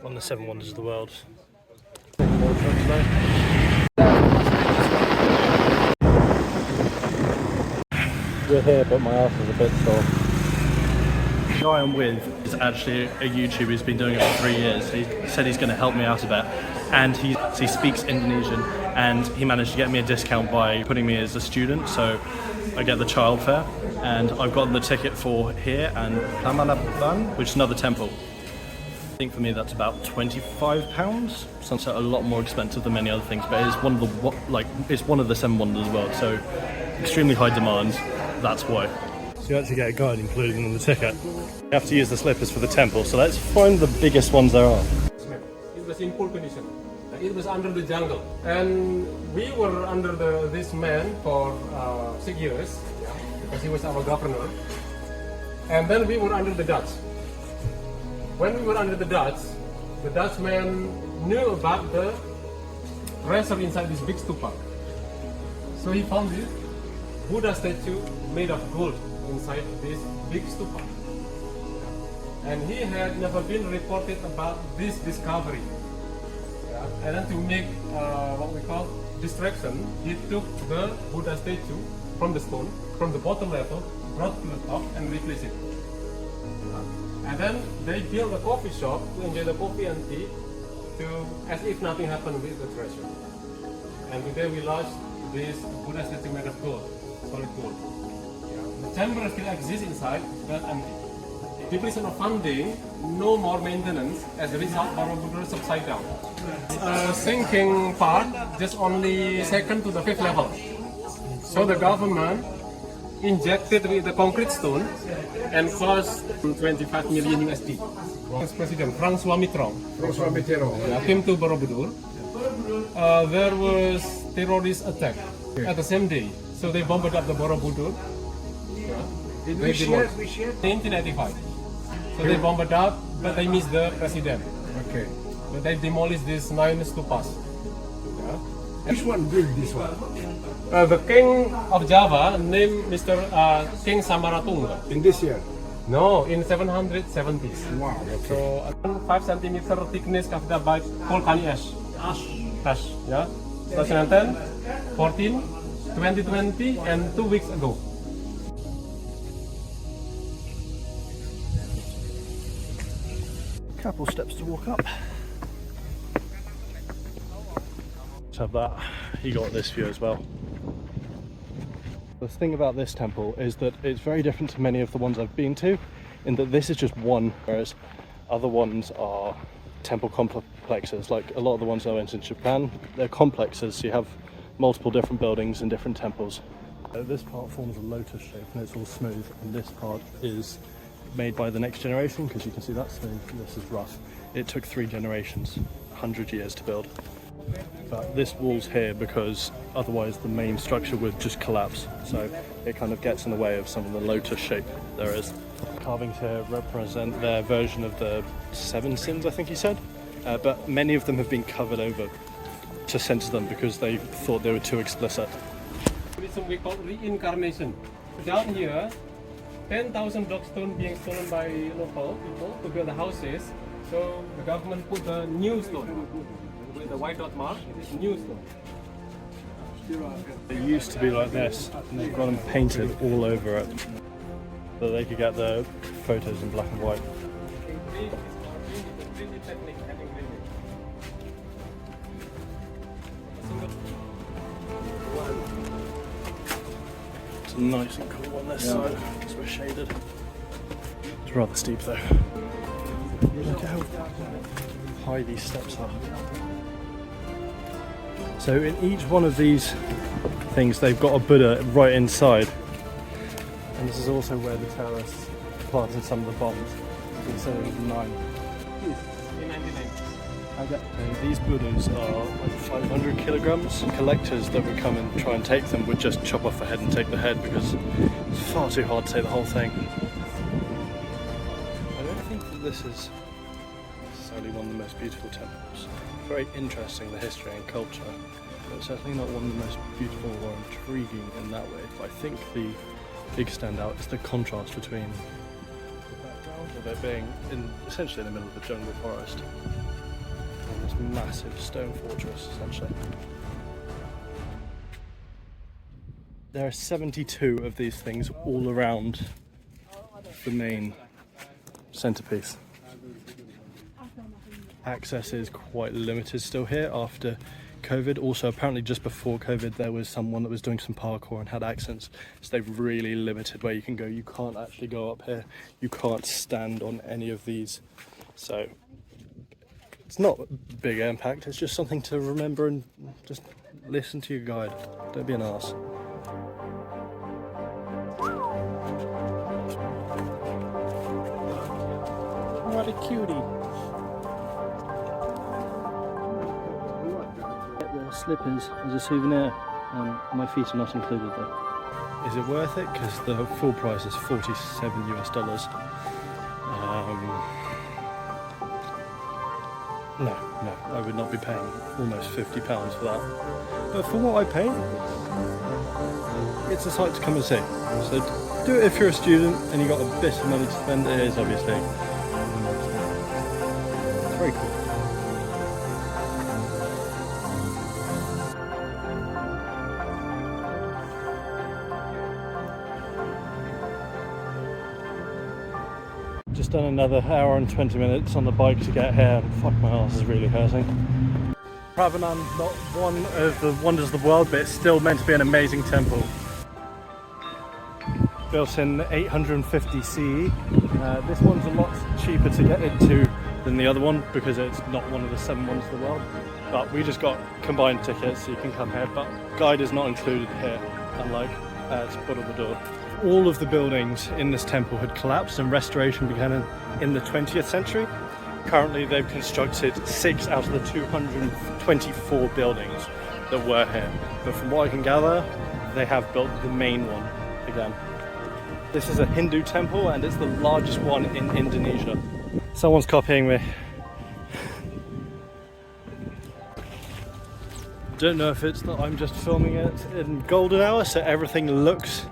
One of the 7 wonders of the world. We're here, but my ass is a bit sore. The guy I'm with is actually a YouTuber who's been doing it for 3 years. He said he's going to help me out a bit, and he speaks Indonesian, and he managed to get me a discount by putting me as a student, so I get the child fare, and I've gotten the ticket for here and Prambanan, which is another temple. I think for me that's about £25. Sounds a lot more expensive than many other things, but it's one of the 7 wonders of the world, so extremely high demand. That's why. So you actually get a guide included in the ticket. You have to use the slippers for the temple, so let's find the biggest ones there are. It was in poor condition. It was under the jungle, and we were under this man for 6 years, because he was our governor. And then we were under the Dutch. When we were under the Dutchman knew about the treasure inside this big stupa. So he found this Buddha statue made of gold inside this big stupa. And he had never been reported about this discovery. And then to make what we call distraction, he took the Buddha statue from the stone, from the bottom level, brought to the top and replaced it. And then they built a coffee shop to enjoy the coffee and tea, as if nothing happened with the treasure. And today we lost this Buddha statue made of gold, solid gold. The chamber still exists inside, but empty. Depletion of funding, no more maintenance. As a result, Borobudur upside down. Sinking part, just only 2nd to the 5th level. So the government injected with the concrete stone and cost 25 million USD. President François Mitterrand came to Borobudur. There was terrorist attack at the same day, so they bombed up the Borobudur. In which year? 1995. So they bombed up, but they missed the president. Okay. But they demolished these 9 stupas. Which one built this one? The king of Java named Mr. King Samaratunga. In this year? No, in 770s. Wow. Okay. So 5 centimeter thickness covered by volcanic ash. Ash, yeah. 2010, 14, 2020, and 2 weeks ago. Couple steps to walk up. Let's have that. You got this view as well. The thing about this temple is that it's very different to many of the ones I've been to, in that this is just one, whereas other ones are temple complexes. Like a lot of the ones I went in Japan, they're complexes, so you have multiple different buildings and different temples. This part forms a lotus shape and it's all smooth, and this part is made by the next generation, because you can see that's smooth, this is rough. It took 3 generations, 100 years to build. But this wall's here because otherwise the main structure would just collapse, so it kind of gets in the way of some of the lotus shape there is. Carvings here represent their version of the 7 sins, I think he said, but many of them have been covered over to censor them because they thought they were too explicit. Buddhism we call reincarnation. Down here, 10,000 block stone being stolen by local people to build the houses. So the government put the new stone with the white dot mark. It is new stone. It used to be like this, and they've got them painted all over it, so they could get the photos in black and white. It's nice and cool on this side, because we're shaded. It's rather steep though. Look at how high these steps are. So in each one of these things they've got a Buddha right inside. And this is also where the terrorists planted some of the bombs. So it was 9. And these Buddhas are like 500 kilograms. Collectors that would come and try and take them would just chop off the head and take the head because it's far too hard to take the whole thing. I don't think that this is necessarily one of the most beautiful temples. Very interesting, the history and culture, but certainly not one of the most beautiful or intriguing in that way. But I think the big standout is the contrast between the background of it being essentially in the middle of a jungle forest And this massive stone fortress, essentially. There are 72 of these things all around the main centerpiece. Access is quite limited still here after COVID. Also, apparently just before COVID there was someone that was doing some parkour and had accidents, so they've really limited where you can go. You can't actually go up here, you can't stand on any of these, so it's not a big impact. It's just something to remember and just listen to your guide, don't be an arse. What a cutie. Slippers as a souvenir, and my feet are not included though. Is it worth it? Because the full price is $47 US. No, I would not be paying almost £50 for that. But for what I pay, it's a sight to come and see. So do it if you're a student and you've got a bit of money to spend. It is obviously. It's very cool. Just done another hour and 20 minutes on the bike to get here, and fuck, my arse is really hurting. Pravanan, not one of the wonders of the world, but it's still meant to be an amazing temple. Built in 850 CE. This one's a lot cheaper to get into than the other one because it's not one of the 7 wonders of the world. But we just got combined tickets so you can come here, but guide is not included here, unlike at Borobudur. All of the buildings in this temple had collapsed and restoration began in the 20th century. Currently they've constructed 6 out of the 224 buildings that were here. But from what I can gather, they have built the main one again. This is a Hindu temple and it's the largest one in Indonesia. Someone's copying me. Don't know if it's that I'm just filming it in golden hour so everything looks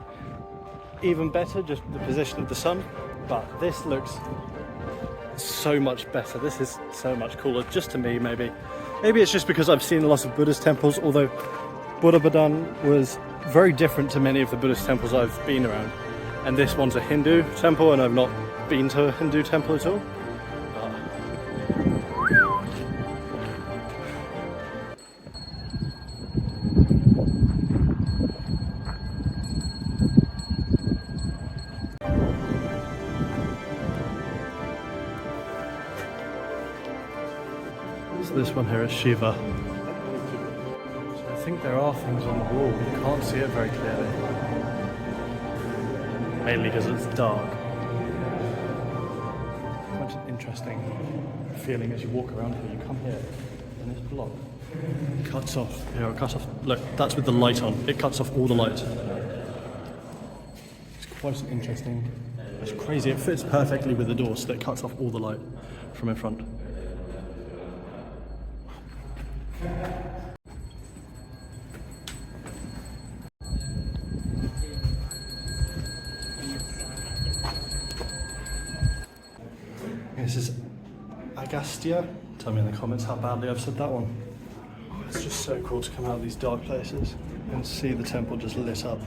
even better, just the position of the sun, but this looks so much better. This is so much cooler, just to me. Maybe it's just because I've seen lots of Buddhist temples, although Borobudur was very different to many of the Buddhist temples I've been around, and this one's a Hindu temple and I've not been to a Hindu temple at all. This one here is Shiva. So I think there are things on the wall, but you can't see it very clearly. Mainly because it's dark. Quite an interesting feeling as you walk around here. You come here and this block cuts off. Here, it cuts off. Look, that's with the light on. It cuts off all the light. It's quite an interesting. It's crazy. It fits perfectly with the door, so that it cuts off all the light from in front. This is Agastya. Tell me in the comments how badly I've said that one. Oh, it's just so cool to come out of these dark places and see the temple just lit up.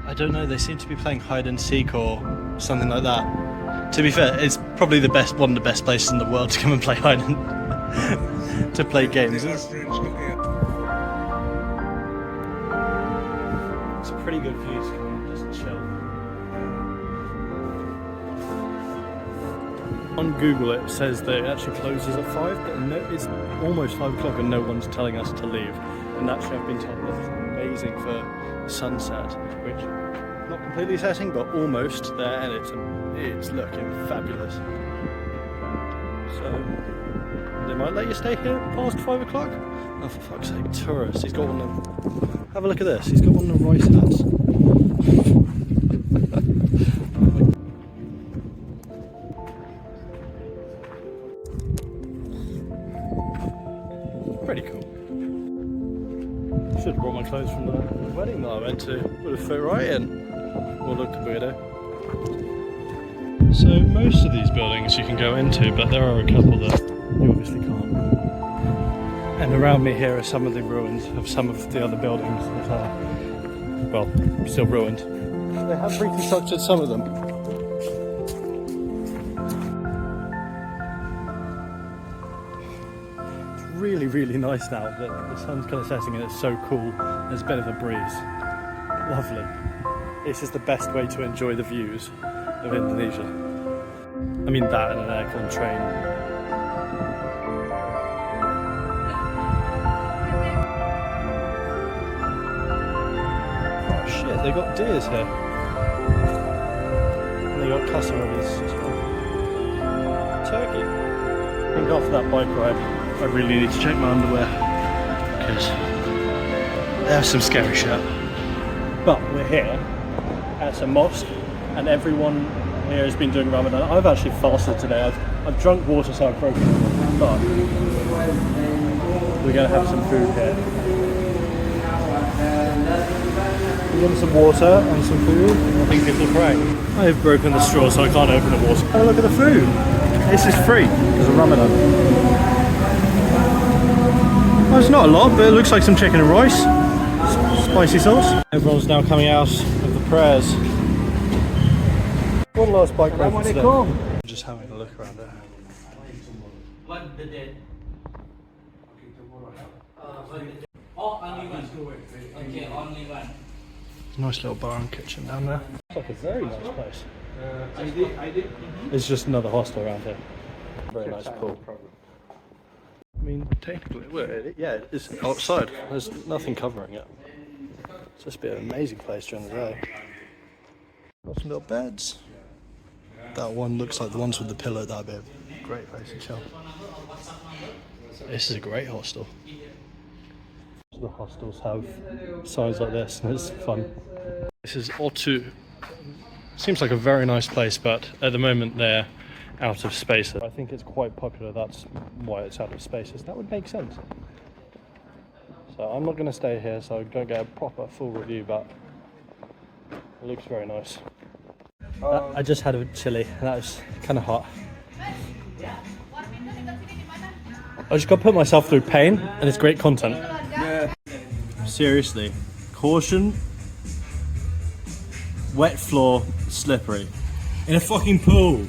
I don't know, they seem to be playing hide and seek or something like that. To be fair, it's probably one of the best places in the world to come and play hide and to play games. It's pretty good views. Just chill. On Google it says that it actually closes at 5, but no, it's almost 5 o'clock and no one's telling us to leave. And actually I've been told that it's amazing for the sunset, which not completely setting, but almost there, and it's looking fabulous. So they might let you stay here past 5 o'clock. Oh, for fuck's sake, tourists! He's got one of them. Have a look at this. He's got one of the rice hats. Pretty cool. Should have brought my clothes from the wedding that I went to. Would have fit right in. Or looked weirdo. So most of these buildings you can go into, but there are a couple that you obviously can't. And around me here are some of the ruins of some of the other buildings that are, well, still ruined. They have reconstructed some of them. Really, really nice now that the sun's kind of setting and it's so cool. There's a bit of a breeze. Lovely. This is the best way to enjoy the views of Indonesia. I mean that and an aircon train. Oh shit, they got deers here. And they got casseroles as well. Turkey. I think after that bike ride, I really need to check my underwear because there's some scary shit. But we're here at a mosque and everyone here has been doing Ramadan. I've actually fasted today. I've drunk water so I've broken it. But we're going to have some food here. We want some water and some food. I think people are praying. I've broken the straw so I can't open the water. Oh, look at the food. This is free because of Ramadan. Well, it's not a lot, but it looks like some chicken and rice. Spicy sauce. Everyone's now coming out of the prayers. One last bike ride for today. Just having a look around it. Okay, only one. Nice little bar and kitchen down there. It's like a very nice place. It's just another hostel around here. Very nice pool. I mean, technically, yeah, it's outside. There's nothing covering it. It's just be an amazing place during the day. Got some little beds. That one looks like the ones with the pillow. That'd be a great place to chill. This is a great hostel. The hostels have signs like this and it's fun. This is Otu. Seems like a very nice place, but at the moment they're out of spaces. I think it's quite popular, that's why it's out of spaces. That would make sense. So I'm not going to stay here, so I'm going to get a proper full review, but it looks very nice. I just had a chili and that was kind of hot. I just got to put myself through pain and it's great content. Yeah. Seriously, caution, wet floor, slippery. In a fucking pool.